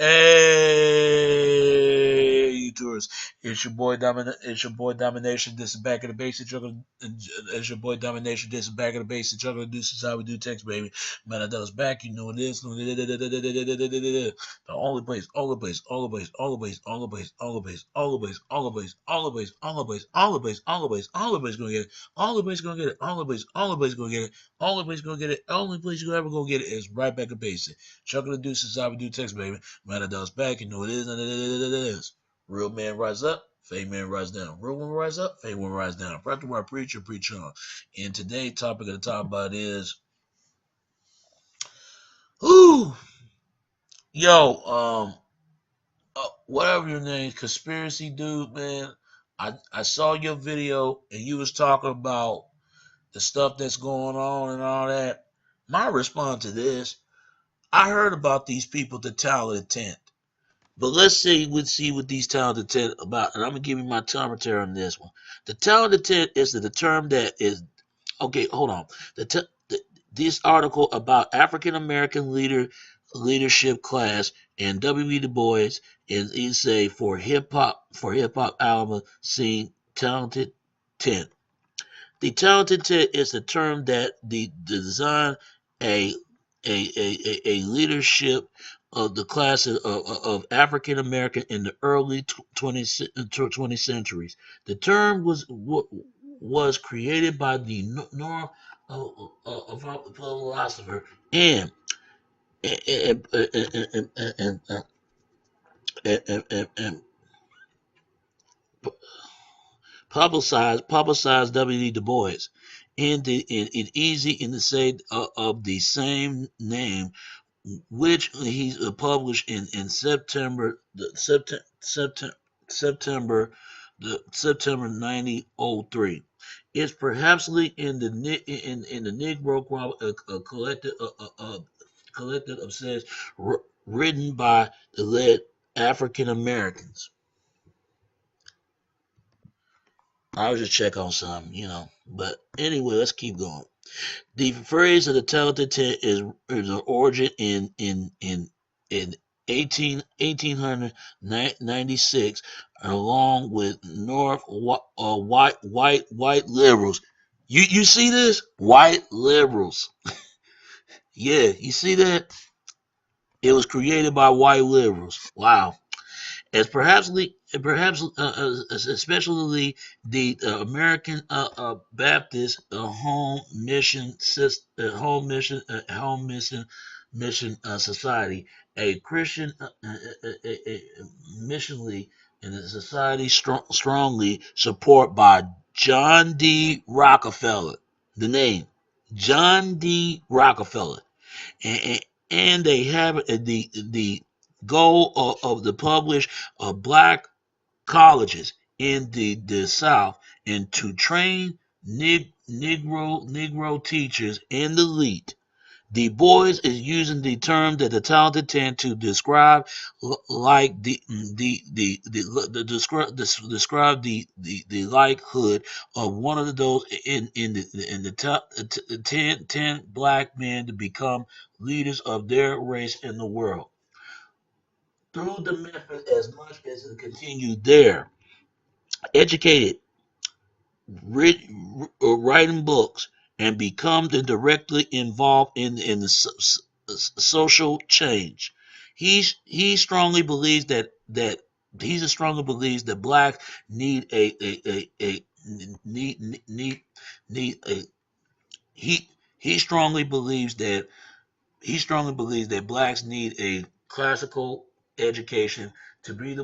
Hey, YouTubers! It's your boy It's your boy Domination. This is back in the basic juggle. It's your boy Domination. This is back in the basic juggle. This is how we do text, baby. Man, I done us back. You know what it is. The only place, all the place, all the place, all the place, all the place, all the place, all the place, all the place, all the place, all the place, all the place, all the place, all the place gonna get it. All the place gonna get it. All the place, all the place gonna get it. All the place gonna get it. Only place you ever gonna get it is right back in basic. Chuckle the deuces, how we do text, baby. Man, I done us back. You know what it is. And it is. Real man rise up, fake man rise down. Real woman rise up, fake woman rise down. Practice what I preach, you preach on. And today's topic of the talk about is, whoo, yo, whatever your name, conspiracy dude, man. I saw your video and you was talking about the stuff that's going on and all that. My response to this, I heard about these people, the talented tent. But let's see what these talented tent about. And I'm gonna give you my commentary on this one. The talented tent is the term that is okay. Hold on. This article about African American leadership class and W. E. Du Bois and he say for hip hop album scene talented tent. The talented tent is the term that the design a a leadership of the class of African American in the early 20th centuries. The term was created by the North philosopher and, and, and, and publicized W. E. Du Bois in Easy in the say of the same name, which he published in September 1903. It's perhaps in the Negro collective of says written by the led African Americans. I was just check on something, you know. But anyway, let's keep going. The phrase of the talented tent is an origin in 1896, along with white liberals. You see this? White liberals. Yeah, you see that? It was created by white liberals. Wow. As especially the American Baptist home mission society, a Christian missionally in the society strongly support by John D. Rockefeller. The name John D. Rockefeller, and, and they have the goal of the publish of black colleges in the South and to train Negro teachers in the elite. Du Bois is using the term that the talented tend to describe like describe the likelihood of one of those in the top 10 black men to become leaders of their race in the world through the method as much as it continued there. Educated, read, writing books, and become directly involved in the social change. He strongly believes that he strongly believes that blacks need a need a he strongly believes that blacks need a classical education to be the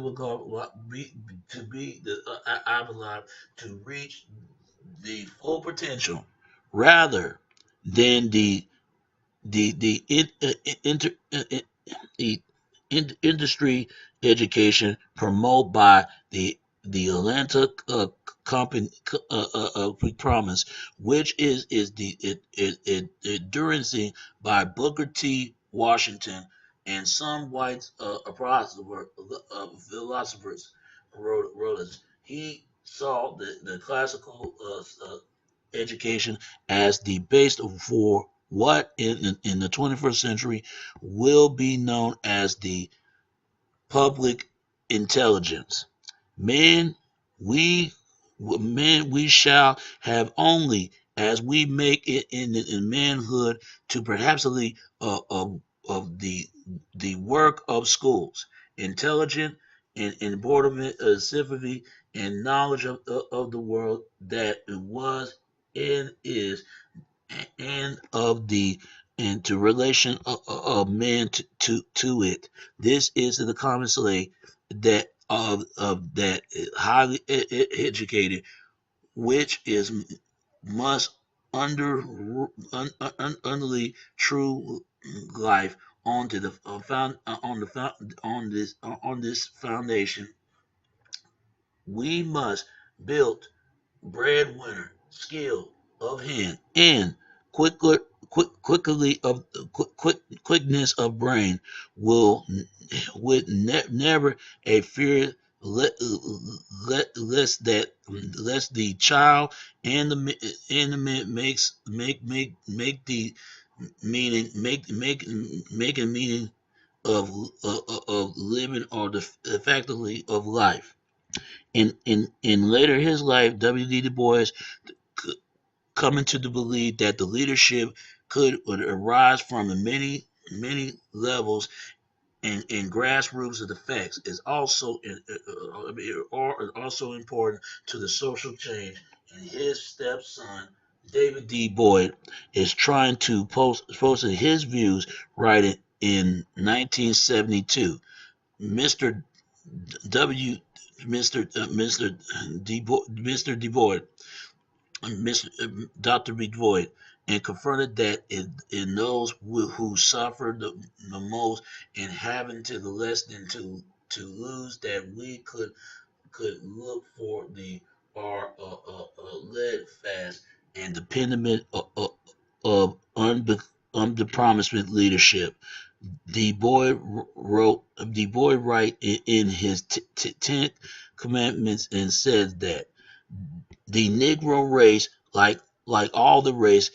to be the avalanche to reach the full potential, rather than the industry education promoted by the Atlanta company promise, which is the endurance by Booker T. Washington and some white philosophers wrote it. He saw the classical education as the base for what in the 21st century will be known as the public intelligence. Men, we we shall have only as we make it in manhood to perhaps of the work of schools, intelligent and embodiment of sympathy and knowledge of the world that it was and is and of the interrelation of man to it. This is the common slave that of that highly educated, which is must under underly true life onto the found on the on this foundation. We must build breadwinner, skill of hand, and quickly of quickness of brain will with never a fear lest the child and the man make the meaning making meaning of living or the faculty of life. In later his life, W.D. Du Bois coming to the belief that the leadership would arise from the many levels and grassroots of the facts is also also important to the social change. And his stepson, David D. Boyd, is trying to post his views right in 1972. Mr. W. Mr. Du Bois Mr. Dr. Voigt and confronted that in those who suffered the most in having to the less than to lose that we could look for the are led fast and dependent of unpromised leadership. The boy write in his 10th commandments and says that the Negro race, like all the race,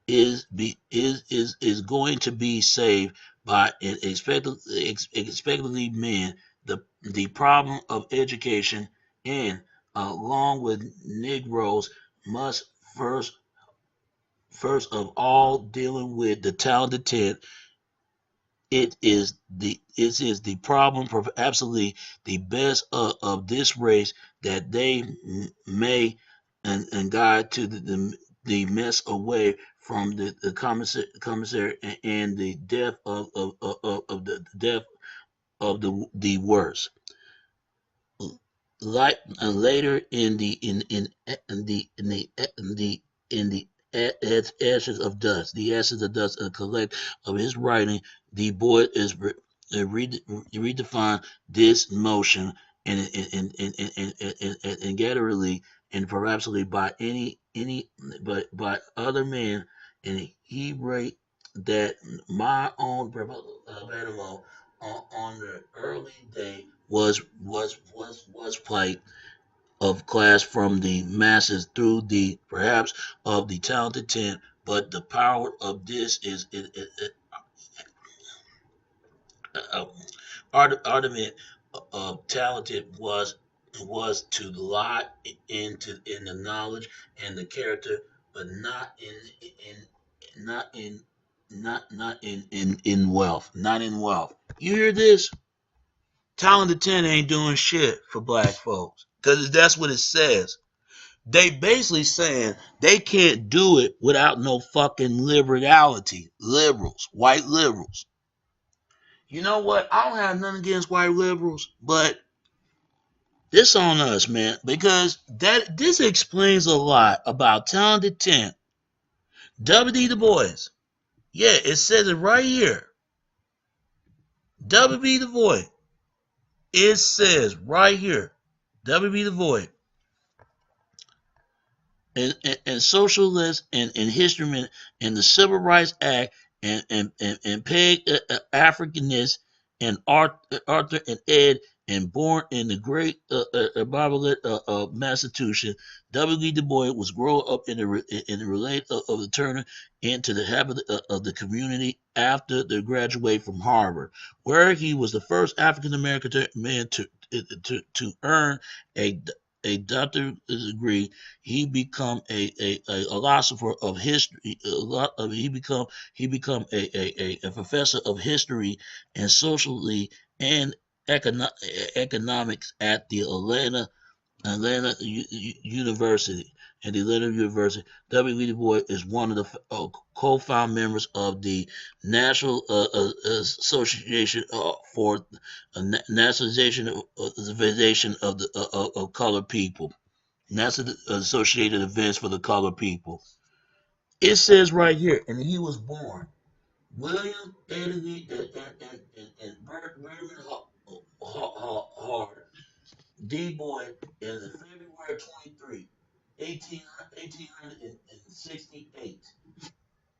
is going to be saved by expectedly men. The problem of education and along with Negroes must first of all dealing with the talented tenth. It is the problem for absolutely the best of this race that they may and guide to the mess away from the commissary and the death of the death of the worst. Like later in the ashes of dust, a collect of his writing, the boy is redefine this motion and gatherly and perhaps by any but by other men, and he write that my own animal on the early day was plight of class from the masses through the perhaps of the talented ten, but the power of this is uh, ultimate talented was to lie in the knowledge and the character, but not in not in not in wealth, not in wealth. You hear this? Talented ten ain't doing shit for black folks because that's what it says. They basically saying they can't do it without no fucking liberality. Liberals, white liberals. You know what? I don't have nothing against white liberals, but this on us, man, because this explains a lot about talented ten. W.D. Du Bois. Yeah, it says it right here. W.B. Du Bois. It says right here. W.B. Du Bois. And socialists and history and the Civil Rights Act and Peg Africanists and Arthur and Ed and born in the great Barbalet of Massachusetts, W. Du Bois was grown up in the relate of the Turner into the habit of the community after the graduate from Harvard, where he was the first African American man to earn a doctorate degree. He become a philosopher of history. He become a professor of history and socially and economics at the Atlanta University. At the Atlanta University, W. Du Bois is one of the co-found members of the National Association for Nationalization of the of Colored People. National Associated Events for the Colored People. It says right here, and he was born William Eddy and Berman Hart D. Boyd is February 23, 1868.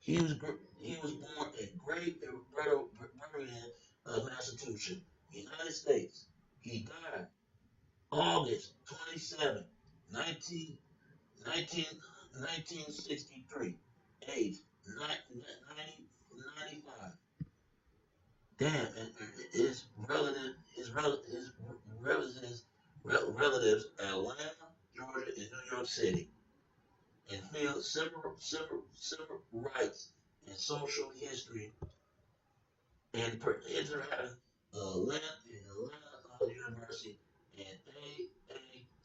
He was born in Great Barrington, Massachusetts, United States. He died August 27, 19, 1963, age 95. Damn, and his relatives Atlanta, Georgia, and New York City, and feel civil rights and social history and having Atlanta University and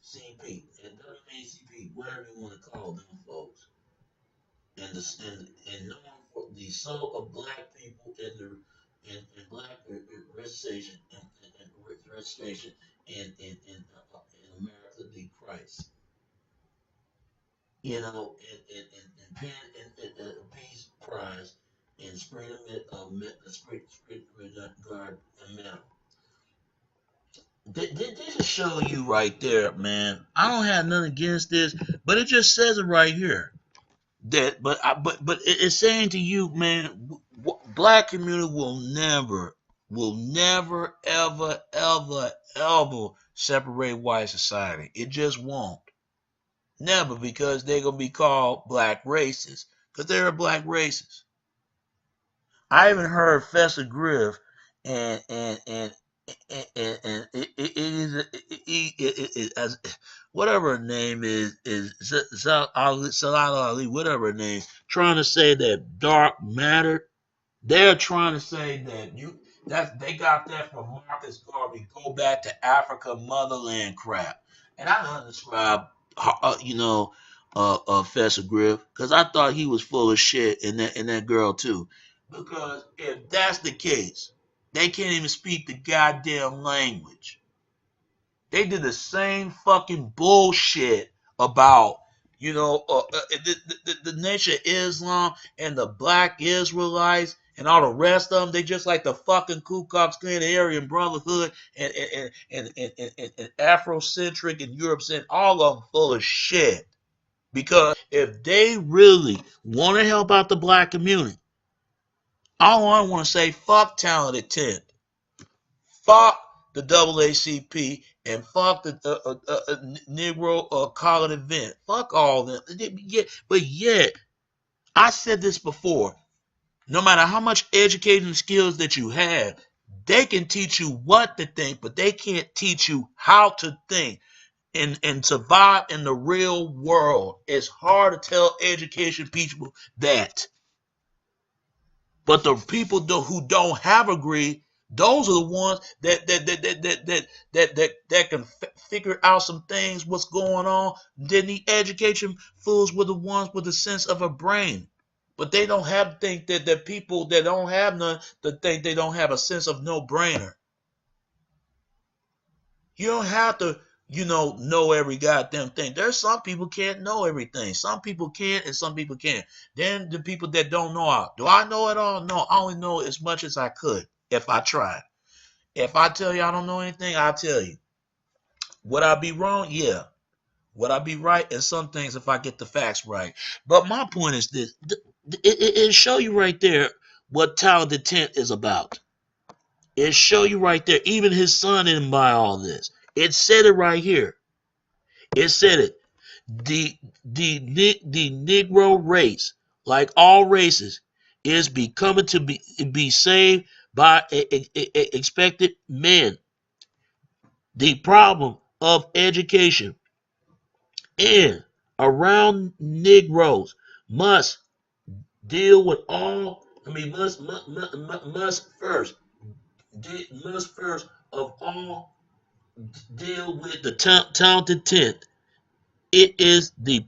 AACP and WACP, whatever you want to call them folks, and known for the soul of black people in black registration registration in America the Christ. You know, and Penn and Peace Prize and Spring Guard Medal. This just show you right there, man. I don't have nothing against this, but it just says it right here. That, but it's saying to you, man, black community will never, ever separate white society. It just won't. Never, because they're gonna be called black racists, because they're black racists. I even heard Fester Griff and it is as whatever her name is Salah Ali, whatever her name, trying to say that dark matter. They're trying to say that they got that from Marcus Garvey. Go back to Africa motherland crap, and I don't describe Fester Griff, because I thought he was full of shit, and that girl too. Because if that's the case, they can't even speak the goddamn language. They did the same fucking bullshit about the nation of Islam and the black Israelites and all the rest of them. They just like the fucking Ku Klux Klan, the Aryan Brotherhood, and Afrocentric and Eurocentric, all of them full of shit. Because if they really want to help out the black community, all I want to say, fuck Talented 10. Fuck the AACP and fuck the Negro College event. Fuck all of them. But yet, I said this before. No matter how much education skills that you have, they can teach you what to think, but they can't teach you how to think and survive in the real world. It's hard to tell education people that. But the people who don't have a degree, those are the ones that can figure out some things, what's going on. Then the education fools were the ones with a sense of a brain. But they don't have to think that the people that don't have none to think they don't have a sense of no brainer. You don't have to, know every goddamn thing. There's some people can't know everything. Some people can and some people can't. Then the people that don't know, do I know it all? No, I only know as much as I could if I tried. If I tell you I don't know anything, I'll tell you. Would I be wrong? Yeah. Would I be right in some things if I get the facts right? But my point is this: it show you right there what Talented Tent is about. It show you right there. Even his son didn't buy all this. It said it right here. It said it. The Negro race, like all races, is becoming to be saved by expected men. The problem of education in around Negroes must deal with all. I mean, must first of all deal with the talented tenth. It is the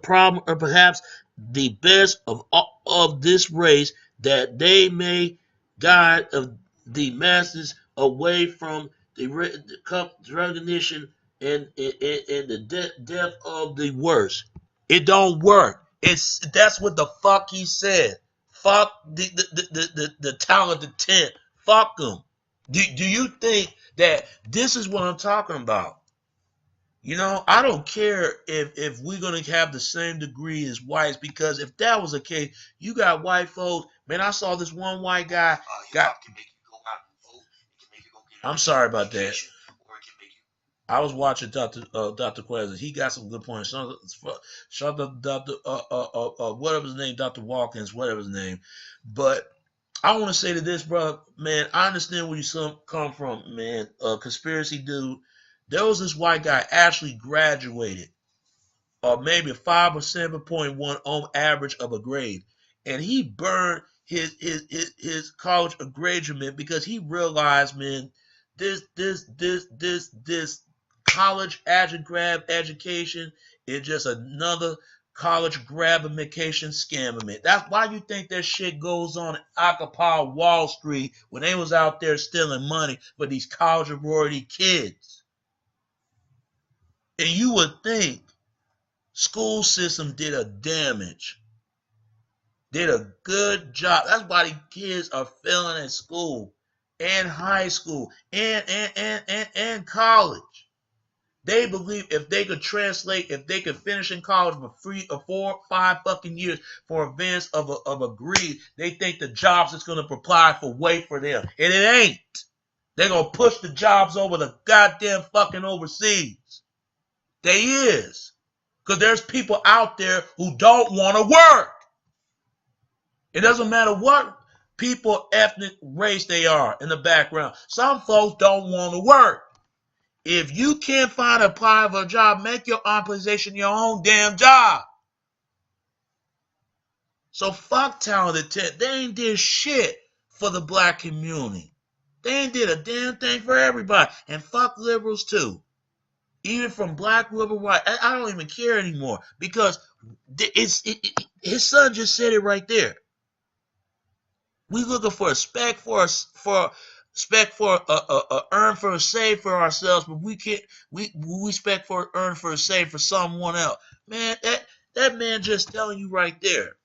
problem, or perhaps the best of this race, that they may guide of the masses away from the recognition and the death of the worst. It don't work. That's what the fuck he said. Fuck the talented tent. Fuck them. Do you think that this is what I'm talking about? I don't care if we're gonna have the same degree as whites, because if that was the case, you got white folks. Man, I saw this one white guy got. I'm sorry about that. I was watching Dr. Quez. He got some good points. Shout out Dr. Whatever his name, Dr. Watkins, whatever his name. But I want to say to this, bro, man, I understand where you come from, man. Conspiracy dude. There was this white guy actually graduated, or maybe 5 or 7.1 on average of a grade, and he burned his college engagement because he realized, man, this college grab education is just another college grabification scam. Man. That's why you think that shit goes on at Occupy Wall Street when they was out there stealing money for these college sorority kids. And you would think school system did a good job. That's why the kids are failing at school and high school and college. They believe if they could finish in college for 3 or 4, 5 fucking years for advance of a grade, they think the jobs is gonna apply for wait for them. And it ain't. They're gonna push the jobs over the goddamn fucking overseas. They is. Because there's people out there who don't want to work. It doesn't matter what people, ethnic, race they are in the background. Some folks don't want to work. If you can't find a apply for a job, make your own position your own damn job. So fuck talented tech. They ain't did shit for the black community. They ain't did a damn thing for everybody. And fuck liberals too. Even from black, liberal, white. I don't even care anymore, because his son just said it right there. We looking for respect for earn for a save for ourselves, but we can't. We respect for earn for a save for someone else. Man, that man just telling you right there.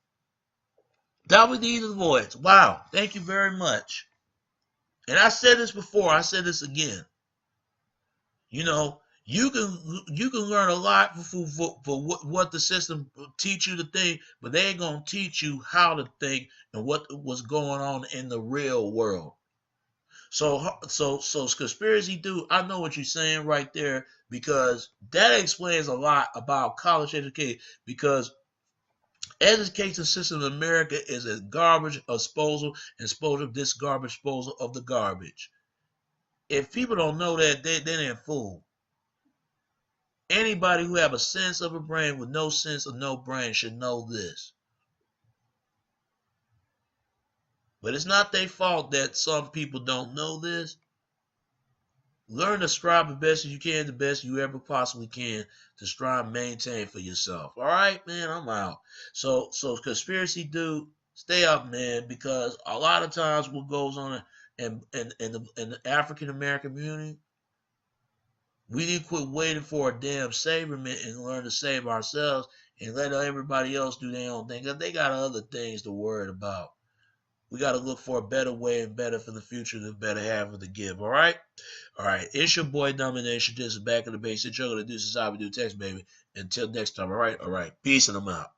That was the voice. Wow, thank you very much. And I said this before. I said this again. You can learn a lot for what the system teach you to think, but they ain't gonna teach you how to think and what's going on in the real world. So conspiracy dude, I know what you're saying right there, because that explains a lot about college education, because education system in America is a garbage disposal this garbage disposal of the garbage. If people don't know that, they ain't fool. Anybody who have a sense of a brain with no sense of no brain should know this. But it's not their fault that some people don't know this. Learn to strive the best you can, the best you ever possibly can, to strive and maintain for yourself. All right, man, I'm out. So conspiracy dude, stay up, man, because a lot of times what goes on in the African American community, we need to quit waiting for a damn savior and learn to save ourselves and let everybody else do their own thing. Because they got other things to worry about. We got to look for a better way and better for the future to better have to give. All right? All right. It's your boy Domination. This is Back in the Basic. You're going to do this is how we do text, baby. Until next time. All right? All right. Peace and I'm out.